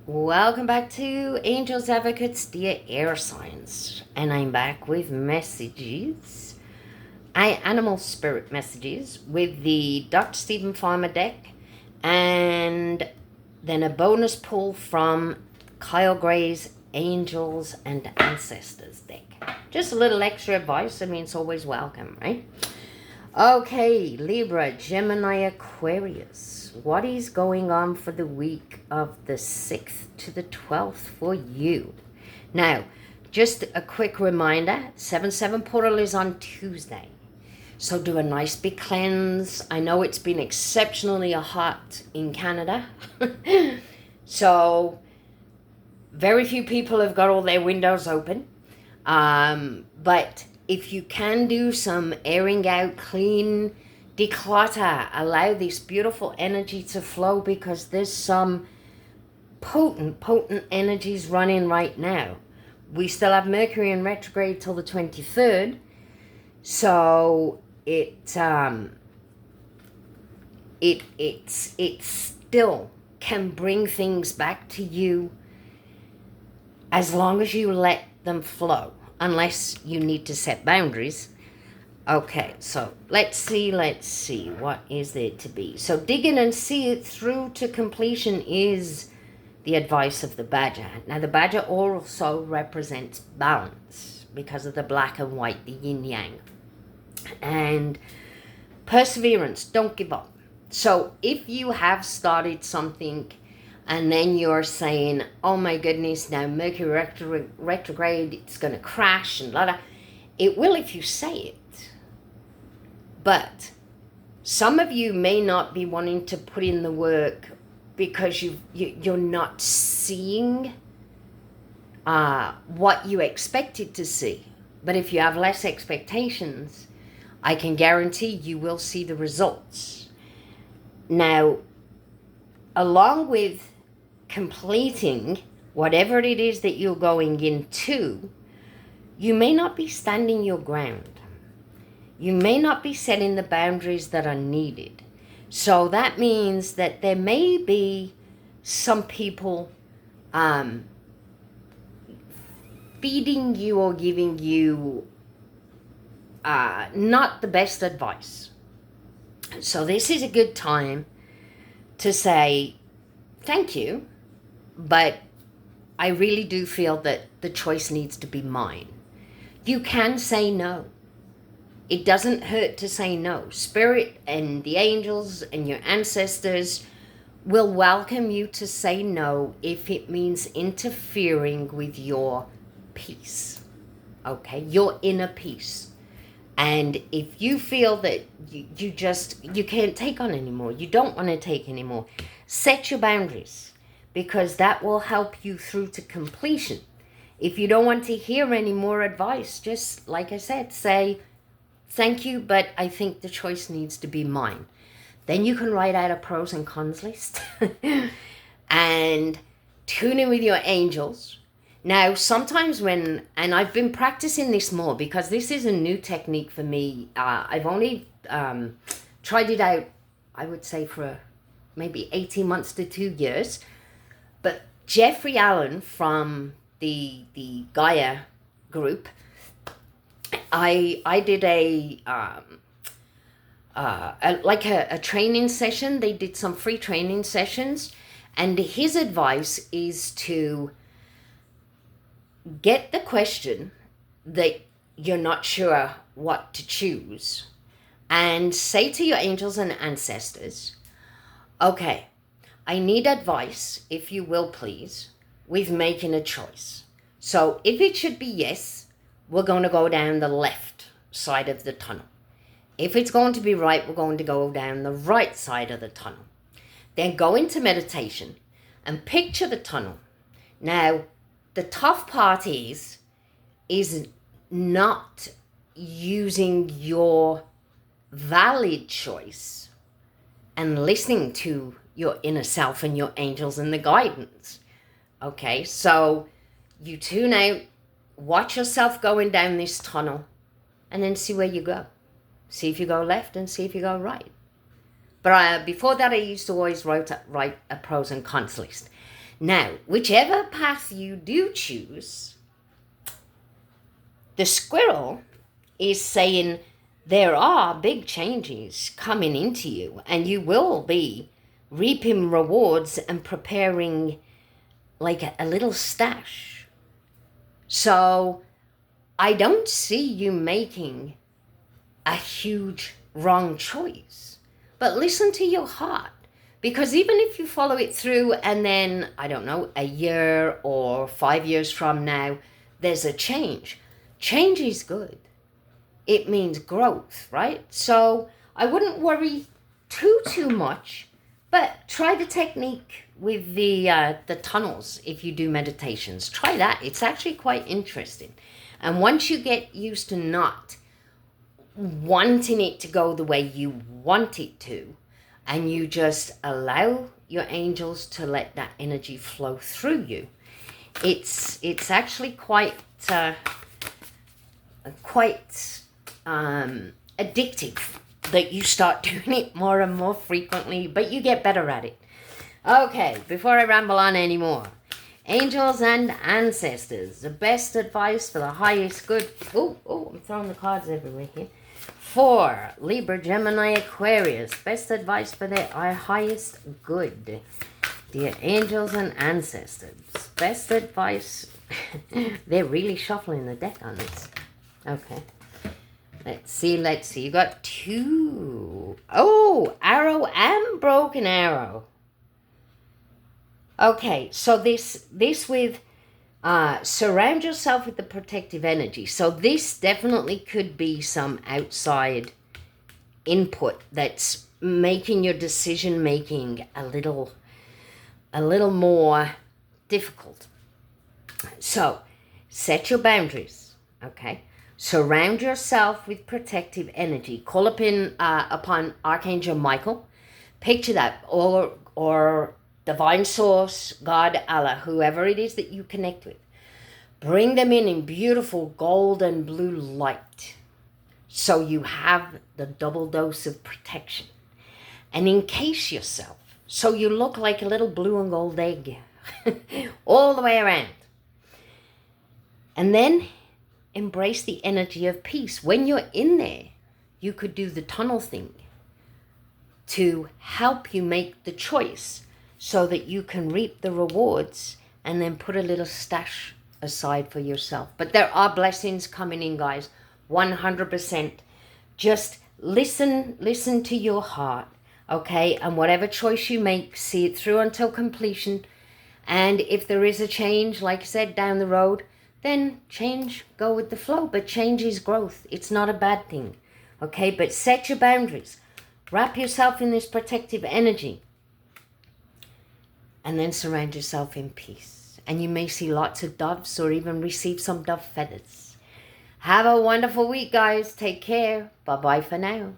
Welcome back to Angels Advocates, dear air signs. And I'm back with messages. Animal spirit messages with the Dr. Stephen Farmer deck. And then a bonus pull from Kyle Gray's Angels and Ancestors deck. Just a little extra advice. I mean, it's always welcome, right? Okay, Libra, Gemini, Aquarius. What is going on for the week of the 6th to the 12th for you? Now, just a quick reminder, 7/7 portal is on Tuesday. So do a nice big cleanse. I know it's been exceptionally hot in Canada. So very few people have got all their windows open. But if you can do some airing out, clean, declutter, allow this beautiful energy to flow, because there's some potent energies running right now. We still have Mercury in retrograde till the 23rd. So it still can bring things back to you as long as you let them flow, unless you need to set boundaries. Okay, so let's see, what is there to be? So digging and see it through to completion is the advice of the badger. Now the badger also represents balance because of the black and white, the yin yang. And perseverance, don't give up. So if you have started something and then you're saying, oh my goodness, now Mercury retrograde, it's going to crash and blah, blah. It will if you say it. But some of you may not be wanting to put in the work because you're not seeing what you expected to see. But if you have less expectations, I can guarantee you will see the results. Now, along with completing whatever it is that you're going into, you may not be standing your ground. You may not be setting the boundaries that are needed. So that means that there may be some people feeding you or giving you not the best advice. So this is a good time to say thank you, but I really do feel that the choice needs to be mine. You can say no. It doesn't hurt to say no. Spirit and the angels and your ancestors will welcome you to say no if it means interfering with your peace. Okay, your inner peace. And if you feel that you can't take on anymore, you don't want to take anymore, set your boundaries, because that will help you through to completion. If you don't want to hear any more advice, just like I said, say, thank you, but I think the choice needs to be mine. Then you can write out a pros and cons list and tune in with your angels. Now, sometimes and I've been practicing this more because this is a new technique for me. I've only tried it out, I would say, for maybe 18 months to 2 years. But Jeffrey Allen from the Gaia group, I did a training session. They did some free training sessions, and his advice is to get the question that you're not sure what to choose and say to your angels and ancestors, okay, I need advice, if you will please, with making a choice. So if it should be yes, we're going to go down the left side of the tunnel. If it's going to be right, we're going to go down the right side of the tunnel. Then go into meditation and picture the tunnel. Now, the tough part is not using your valid choice and listening to your inner self and your angels and the guidance. Okay, so you tune out, watch yourself going down this tunnel, and then see where you go. See if you go left and see if you go right. But before that, I used to always write a pros and cons list. Now, whichever path you do choose, the squirrel is saying there are big changes coming into you, and you will be reaping rewards and preparing like a little stash. So I don't see you making a huge wrong choice, but listen to your heart. Because even if you follow it through and then, I don't know, a year or 5 years from now, there's a change. Change is good. It means growth, right? So I wouldn't worry too much, but try the technique with the tunnels if you do meditations. Try that. It's actually quite interesting. And once you get used to not wanting it to go the way you want it to, and you just allow your angels to let that energy flow through you, it's actually quite addictive that you start doing it more and more frequently, but you get better at it. Okay, before I ramble on anymore, angels and ancestors, the best advice for the highest good. Oh, I'm throwing the cards everywhere here. For Libra, Gemini, Aquarius, best advice for their highest good. Dear angels and ancestors, best advice. They're really shuffling the deck on this. Okay. Let's see. You got 2. Oh, arrow and broken arrow. Okay, so this with surround yourself with the protective energy. So this definitely could be some outside input that's making your decision making a little more difficult. So set your boundaries, okay? Surround yourself with protective energy. Call upon Archangel Michael. Picture that, or Divine Source, God, Allah, whoever it is that you connect with. Bring them in beautiful gold and blue light, so you have the double dose of protection. And encase yourself so you look like a little blue and gold egg all the way around. And then embrace the energy of peace. When you're in there, you could do the tunnel thing to help you make the choice so that you can reap the rewards and then put a little stash aside for yourself. But there are blessings coming in, guys, 100%. Just listen to your heart, okay? And whatever choice you make, see it through until completion. And if there is a change, like I said, down the road, then change, go with the flow. But change is growth. It's not a bad thing, okay? But set your boundaries. Wrap yourself in this protective energy. And then surround yourself in peace. And you may see lots of doves or even receive some dove feathers. Have a wonderful week, guys. Take care. Bye-bye for now.